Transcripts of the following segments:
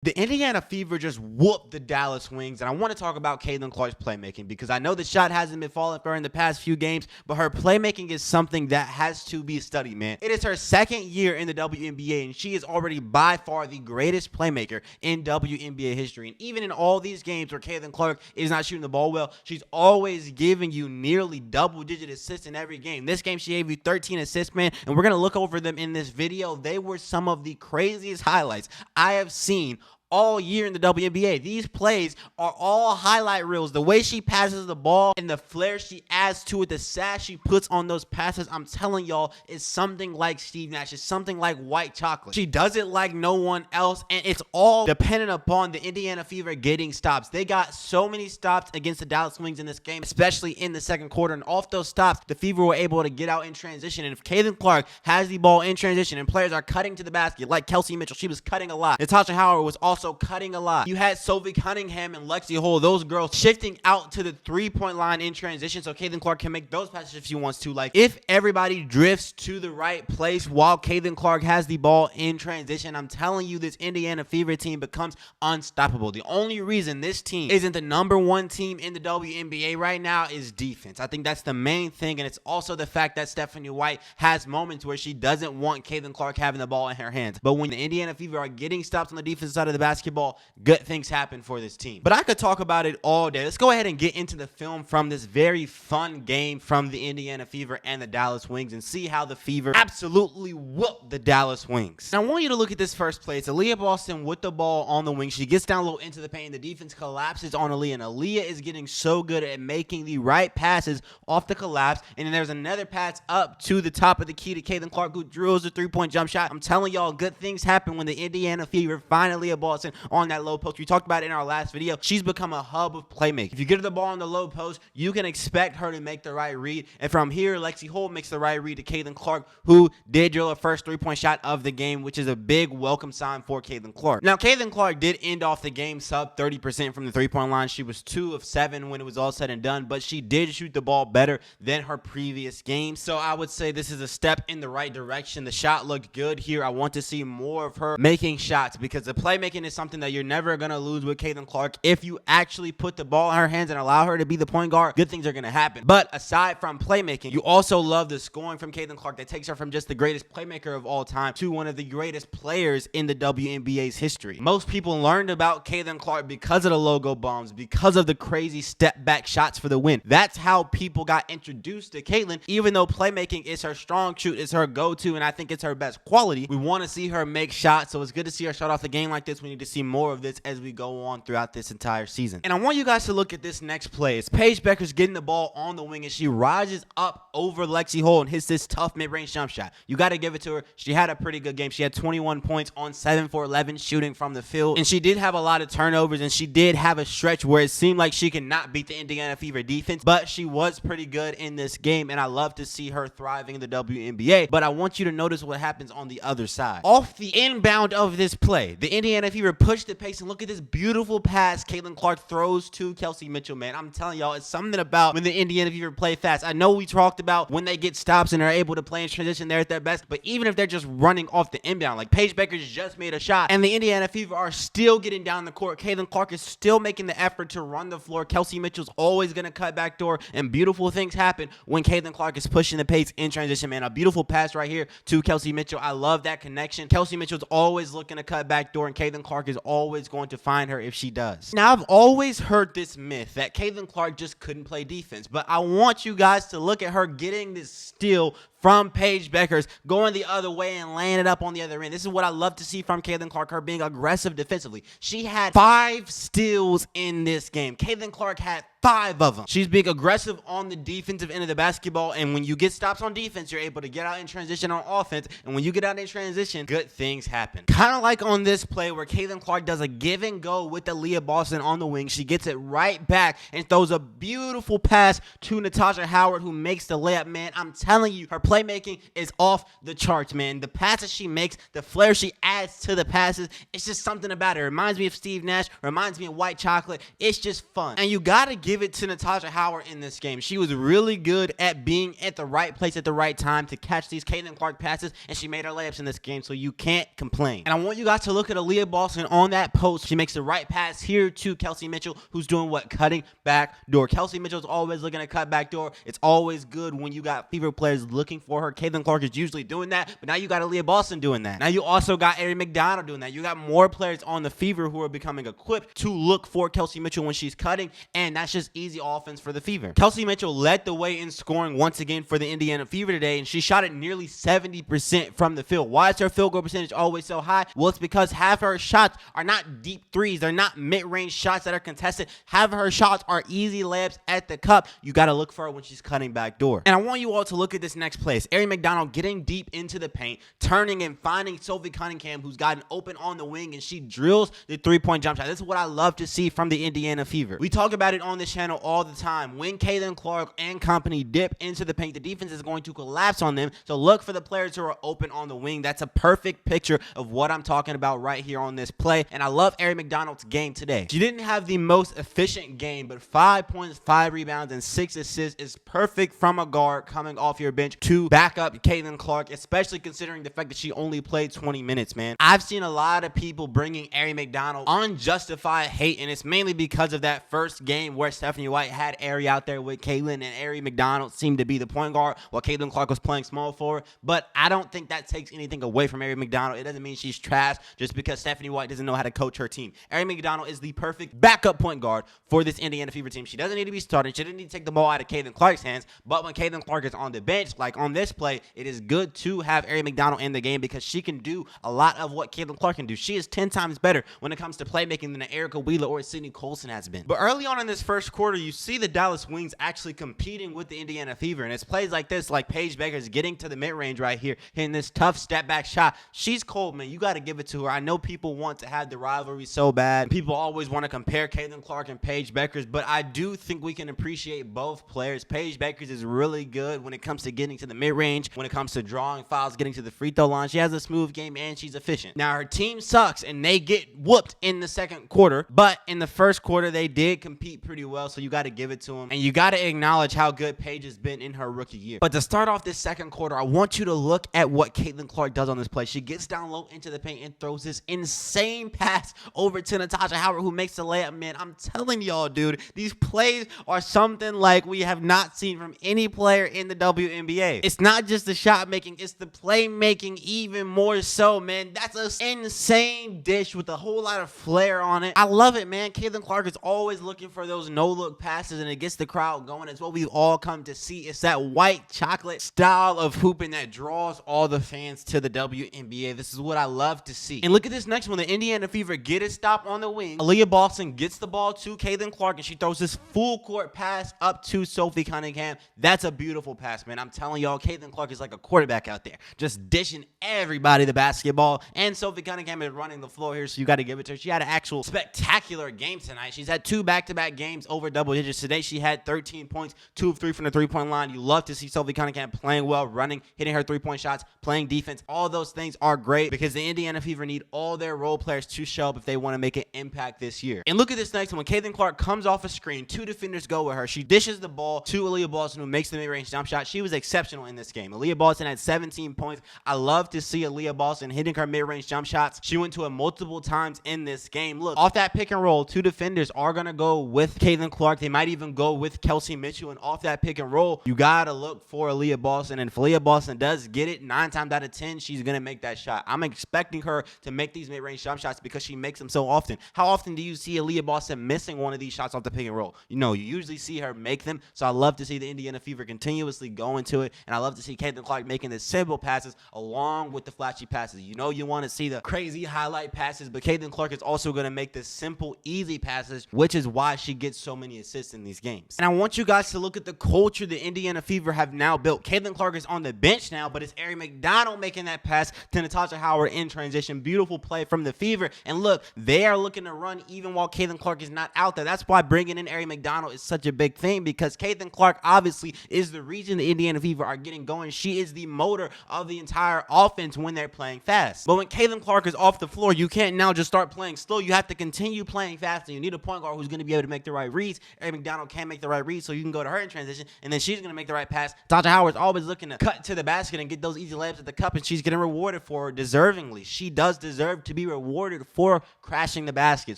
The Indiana Fever just whooped the Dallas Wings, and I want to talk about Kaitlin Clark's playmaking because I know the shot hasn't been falling for her in the past few games, but her playmaking is something that has to be studied, man. It is her second year in the WNBA, and she is already by far the greatest playmaker in WNBA history. And even in all these games where Kaitlin Clark is not shooting the ball well, she's always giving you nearly double-digit assists in every game. This game, she gave you 13 assists, man, and we're going to look over them in this video. They were some of the craziest highlights I have seen all year in the WNBA. These plays are all highlight reels. The way she passes the ball and the flair she adds to it, the sass she puts on those passes, I'm telling y'all, is something like Steve Nash. It's something like white chocolate. She does it like no one else, and it's all dependent upon the Indiana Fever getting stops. They got so many stops against the Dallas Wings in this game, especially in the second quarter, and off those stops, the Fever were able to get out in transition. And if Kaitlin Clark has the ball in transition and players are cutting to the basket, like Kelsey Mitchell, she was cutting a lot. Natasha Howard was also cutting a lot. You had Sophie Cunningham and Lexi Hull, those girls shifting out to the three-point line in transition so Kaitlin Clark can make those passes if she wants to. Like, if everybody drifts to the right place while Kaitlin Clark has the ball in transition, I'm telling you, this Indiana Fever team becomes unstoppable. The only reason this team isn't the #1 team in the WNBA right now is defense. I think that's the main thing, and it's also the fact that Stephanie White has moments where she doesn't want Kaitlin Clark having the ball in her hands. But when the Indiana Fever are getting stops on the defensive side of the basketball, good things happen for this team. But I could talk about it all day. Let's go ahead and get into the film from this very fun game from the Indiana Fever and the Dallas Wings and see how the Fever absolutely whooped the Dallas Wings. Now, I want you to look at this first play. It's Aaliyah Boston with the ball on the wing. She gets down low into the paint. The defense collapses on Aaliyah, and Aaliyah is getting so good at making the right passes off the collapse. And then there's another pass up to the top of the key to Kaitlin Clark, who drills a three-point jump shot. I'm telling y'all, good things happen when the Indiana Fever find Aaliyah Boston on that low post. We talked about it in our last video. She's become a hub of playmaking. If you get her the ball on the low post, you can expect her to make the right read. And from here, Lexi Hull makes the right read to Kaitlin Clark, who did drill her first three-point shot of the game, which is a big welcome sign for Kaitlin Clark. Now, Kaitlin Clark did end off the game sub 30% from the three-point line. She was 2 of 7 when it was all said and done, but she did shoot the ball better than her previous game. So I would say this is a step in the right direction. The shot looked good here. I want to see more of her making shots because the playmaking is something that you're never going to lose with Kaitlin Clark. If you actually put the ball in her hands and allow her to be the point guard, good things are going to happen. But aside from playmaking, you also love the scoring from Kaitlin Clark that takes her from just the greatest playmaker of all time to one of the greatest players in the WNBA's history. Most people learned about Kaitlin Clark because of the logo bombs, because of the crazy step back shots for the win. That's how people got introduced to Kaitlin. Even though playmaking is her strong suit, is her go-to, and I think it's her best quality, we want to see her make shots. So it's good to see her start off the game like this. We need to see more of this as we go on throughout this entire season. And I want you guys to look at this next play. It's Paige Bueckers getting the ball on the wing, and she rises up over Lexi Hull and hits this tough mid-range jump shot. You got to give it to her. She had a pretty good game. She had 21 points on 7 for 11 shooting from the field, and she did have a lot of turnovers, and she did have a stretch where it seemed like she could not beat the Indiana Fever defense, but she was pretty good in this game, and I love to see her thriving in the WNBA. But I want you to notice what happens on the other side. Off the inbound of this play, the Indiana Fever pushed the pace, and look at this beautiful pass Kaitlin Clark throws to Kelsey Mitchell, man. I'm telling y'all, it's something about when the Indiana Fever play fast. I know we talked about when they get stops and are able to play in transition, they're at their best, but even if they're just running off the inbound, like Paige Bueckers just made a shot, and the Indiana Fever are still getting down the court, Kaitlin Clark is still making the effort to run the floor. Kelsey Mitchell's always going to cut back door, and beautiful things happen when Kaitlin Clark is pushing the pace in transition, man. A beautiful pass right here to Kelsey Mitchell. I love that connection. Kelsey Mitchell's always looking to cut back door, and Kaitlin Clark is always going to find her if she does. Now, I've always heard this myth that Kaitlin Clark just couldn't play defense, but I want you guys to look at her getting this steal from Paige Bueckers, going the other way and laying it up on the other end. This is what I love to see from Kaitlin Clark, her being aggressive defensively. She had 5 steals in this game. Kaitlin Clark had 5 of them. She's being aggressive on the defensive end of the basketball, and when you get stops on defense, you're able to get out in transition on offense, and when you get out in transition, good things happen. Kind of like on this play where Kaitlin Clark does a give and go with Aaliyah Boston on the wing. She gets it right back and throws a beautiful pass to Natasha Howard, who makes the layup, man. I'm telling you, her playmaking is off the charts, man. The passes she makes, the flair she adds to the passes, it's just something about it. It reminds me of Steve Nash, reminds me of white chocolate. It's just fun. And you gotta give it to Natasha Howard in this game. She was really good at being at the right place at the right time to catch these Kaitlin Clark passes, and she made her layups in this game, so you can't complain. And I want you guys to look at Aaliyah Boston on that post. She makes the right pass here to Kelsey Mitchell, who's doing what? Cutting back door. Kelsey Mitchell's always looking to cut back door. It's always good when you got Fever players looking for her. Kaitlin Clark is usually doing that, but now you got Aaliyah Boston doing that. Now you also got Ari McDonald doing that. You got more players on the Fever who are becoming equipped to look for Kelsey Mitchell when she's cutting, and that's just easy offense for the Fever. Kelsey Mitchell led the way in scoring once again for the Indiana Fever today, and she shot at nearly 70% from the field. Why is her field goal percentage always so high? Well, it's because half her shots are not deep threes. They're not mid-range shots that are contested. Half of her shots are easy layups at the cup. You got to look for her when she's cutting back door. And I want you all to look at this next play. It's Ari McDonald getting deep into the paint, turning and finding Sophie Cunningham, who's gotten open on the wing, and she drills the three-point jump shot. This is what I love to see from the Indiana Fever. We talk about it on this channel all the time. When Kaitlin Clark and company dip into the paint, the defense is going to collapse on them. So look for the players who are open on the wing. That's a perfect picture of what I'm talking about right here on this play. And I love Ari McDonald's game today. She didn't have the most efficient game, but 5 points, 5 rebounds, and 6 assists is perfect from a guard coming off your bench to back up Kaitlin Clark, especially considering the fact that she only played 20 minutes, man. I've seen a lot of people bringing Ari McDonald unjustified hate, and it's mainly because of that first game where Stephanie White had Ari out there with Kaitlin, and Ari McDonald seemed to be the point guard while Kaitlin Clark was playing small forward. But I don't think that takes anything away from Ari McDonald. It doesn't mean she's trash just because Stephanie White doesn't know how to coach her team. Ari McDonald is the perfect backup point guard for this Indiana Fever team. She doesn't need to be starting. She doesn't need to take the ball out of Kaitlin Clark's hands. But when Kaitlin Clark is on the bench, like on this play, it is good to have Ari McDonald in the game because she can do a lot of what Kaitlin Clark can do. She is 10 times better when it comes to playmaking than Erica Wheeler or Sydney Colson has been. But early on in this first quarter, you see the Dallas Wings actually competing with the Indiana Fever. And it's plays like this, like Paige Bueckers getting to the mid-range right here, hitting this tough step-back shot. She's cold, man. You got to give it to her. I know people want to have the rivalry so bad. People always want to compare Kaitlin Clark and Paige Bueckers, but I do think we can appreciate both players. Paige Bueckers is really good when it comes to getting to the mid-range, when it comes to drawing fouls, getting to the free throw line. She has a smooth game, and she's efficient. Now, her team sucks, and they get whooped in the second quarter, but in the first quarter, they did compete pretty well, so you got to give it to them, and you got to acknowledge how good Paige has been in her rookie year. But to start off this second quarter, I want you to look at what Kaitlin Clark does on this play. She gets down low into the paint and throws this insane pass over to Natasha Howard, who makes the layup. Man, I'm telling y'all, dude, these plays are something like we have not seen from any player in the WNBA. It's not just the shot making, it's the playmaking even more so, man. That's an insane dish with a whole lot of flair on it. I love it, man. Kaitlin Clark is always looking for those no-look passes, and it gets the crowd going. It's what we've all come to see. It's that white chocolate style of hooping that draws all the fans to the WNBA. This is what I love to see. And look at this next one. The Indiana Fever get a stop on the wing. Aaliyah Boston gets the ball to Kaitlin Clark, and she throws this full court pass up to Sophie Cunningham. That's a beautiful pass, man. I'm telling y'all, Kaitlin Clark is like a quarterback out there, just dishing everybody the basketball. And Sophie Cunningham is running the floor here, so you got to give it to her. She had an actual spectacular game tonight. She's had 2 back-to-back games over double digits. Today, she had 13 points, 2 of 3 from the three-point line. You love to see Sophie Cunningham playing well, running, hitting her three-point shots, playing defense. All those things are great because the Indiana Fever need all their role players to show up if they want to make an impact this year. And look at this next one. When Kaitlin Clark comes off a screen, 2 defenders go with her. She dishes the ball to Aaliyah Boston, who makes the mid-range jump shot. She was exceptional in this game. Aaliyah Boston had 17 points. I love to see Aaliyah Boston hitting her mid-range jump shots. She went to it multiple times in this game. Look, off that pick and roll, 2 defenders are going to go with Kaitlin Clark. They might even go with Kelsey Mitchell. And off that pick and roll, you got to look for Aaliyah Boston. And if Aaliyah Boston does get it, 9 times out of 10, she's going to make that shot. I'm expecting her to make these mid-range jump shots because she makes them so often. How often do you see Aaliyah Boston missing one of these shots off the pick and roll? You know, you usually see her make them. So I love to see the Indiana Fever continuously go into it. And I love to see Kaitlin Clark making the simple passes along with the flashy passes. You know, you want to see the crazy highlight passes, but Kaitlin Clark is also going to make the simple, easy passes, which is why she gets so many assists in these games. And I want you guys to look at the culture the Indiana Fever have now built. Kaitlin Clark is on the bench now, but it's Ari McDonald making that pass to Natasha Howard in transition. Beautiful play from the Fever. And look, they are looking to run even while Kaitlin Clark is not out there. That's why bringing in Ari McDonald is such a big thing, because Kaitlin Clark obviously is the reason the Indiana Fever are getting going. She is the motor of the entire offense when they're playing fast. But when Kaitlin Clark is off the floor, you can't now just start playing slow. You have to continue playing fast, and you need a point guard who's going to be able to make the right read. reads. Ari McDonald can't make the right read, so you can go to her in transition, and then she's going to make the right pass. Tasha Howard's always looking to cut to the basket and get those easy layups at the cup, and she's getting rewarded for it deservingly. She does deserve to be rewarded for crashing the basket.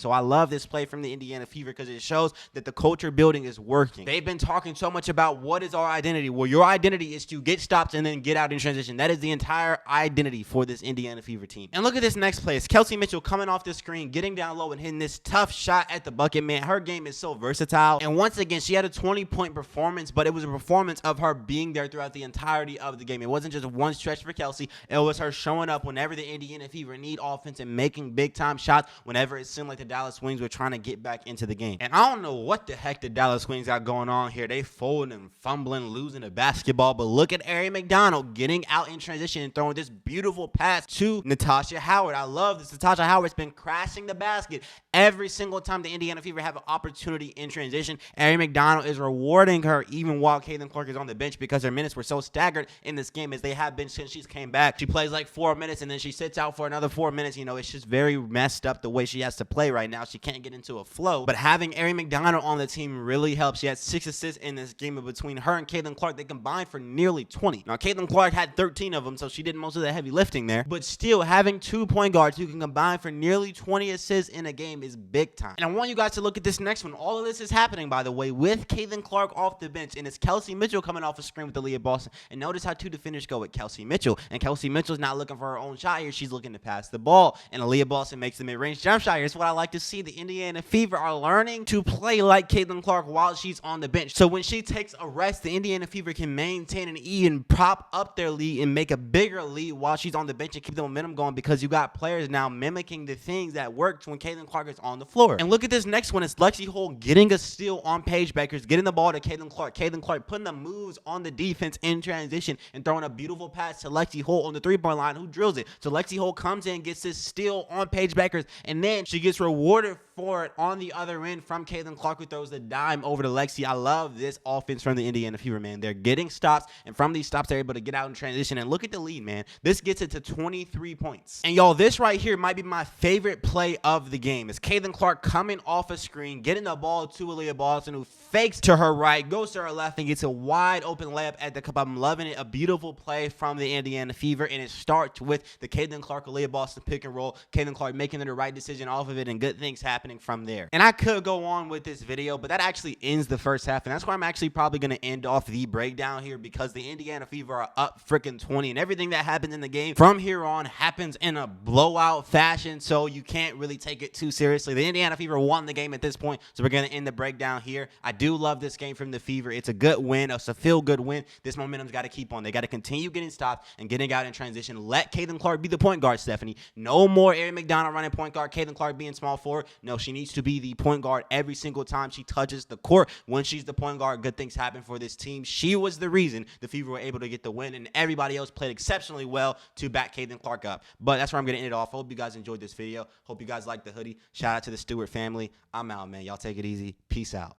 So I love this play from the Indiana Fever because it shows that the culture building is working. They've been talking so much about what is our identity. Well, your identity is to get stops and then get out in transition. That is the entire identity for this Indiana Fever team. And look at this next play. It's Kelsey Mitchell coming off the screen, getting down low and hitting this tough shot at the bucket, man. Her game is so versatile. And once again, she had a 20-point performance, but it was a performance of her being there throughout the entirety of the game. It wasn't just one stretch for Kelsey. It was her showing up whenever the Indiana Fever need offense and making big-time shots whenever it seemed like the Dallas Wings were trying to get back into the game. And I don't know what the heck the Dallas Wings got going on here. They folding and fumbling, losing the basketball, but look at Ari McDonald getting out in transition and throwing this beautiful pass to Natasha Howard. I love this. Natasha Howard's been crashing the basket every single time the Indiana Fever have an opportunity in transition. Ari McDonald is rewarding her even while Kaitlin Clark is on the bench because her minutes were so staggered in this game as they have been since she's came back. She plays like 4 minutes and then she sits out for another 4 minutes. You know, it's just very messed up the way she has to play right now. She can't get into a flow. But having Ari McDonald on the team really helps. She had 6 assists in this game, and between her and Kaitlin Clark, they combined for nearly 20. Now, Kaitlin Clark had 13 of them, so she did most of the heavy lifting there. But still, having 2 point guards who can combine for nearly 20 assists in a game is big time. And I want you guys to look at this next one. All of this is happening, by the way, with Kaitlin Clark off the bench, and it's Kelsey Mitchell coming off the screen with Aaliyah Boston. And notice how 2 defenders go with Kelsey Mitchell. And Kelsey Mitchell's not looking for her own shot here. She's looking to pass the ball. And Aaliyah Boston makes the mid-range jump shot here. It's what I like to see. The Indiana Fever are learning to play like Kaitlin Clark while she's on the bench. So when she takes a rest, the Indiana Fever can maintain an E and prop up their lead and make a bigger lead while she's on the bench and keep the momentum going, because you got players now mimicking the things that worked when Kaitlin Clark is on the floor. And look at this next one. It's Lexi Holt getting a steal on Paige Bueckers, getting the ball to Kaitlin Clark. Kaitlin Clark putting the moves on the defense in transition and throwing a beautiful pass to Lexi Holt on the three-point line, who drills it. So Lexi Holt comes in, gets this steal on Paige Bueckers, and then she gets rewarded for it on the other end from Kaitlin Clark, who throws the dime over to Lexi. I love this offense from the Indiana Fever, man. They're getting stops, and from these stops, they're able to get out in transition. And look at the lead, man. This gets it to 23 points. And y'all, this right here might be my favorite play of the game. It's Kaitlin Clark coming off a screen, getting the ball to Aaliyah Boston, who fakes to her right, goes to her left, and gets a wide open layup at the cup. I'm loving it. A beautiful play from the Indiana Fever, and it starts with the Kaitlin Clark, Aaliyah Boston pick and roll. Kaitlin Clark making the right decision off of it, and good things happening from there. And I could go on with this video, but that actually ends the first half, and that's where I'm actually probably going to end off the breakdown here, because the Indiana Fever are up freaking 20, and everything that happens in the game from here on happens in a blowout fashion, so you can't really take it too seriously. The Indiana Fever won the game at this point, so we're going to end the breakdown here. I do love this game from the Fever. It's a good win. It's a feel-good win. This momentum's got to keep on. They got to continue getting stops and getting out in transition. Let Kaitlin Clark be the point guard, Stephanie. No more Ari McDonald running point guard, Kaitlin Clark being small forward. No, she needs to be the point guard every single time she touches the court. When she's the point guard, good things happen for this team. She was the reason the Fever were able to get the win, and everybody else played exceptionally well to back Kaitlin Clark up. But that's where I'm going to end it off. I hope you guys enjoyed this video. Hope you guys liked the hoodie. Shout out to the Stewart family. I'm out, man. Y'all take it easy. Peace out.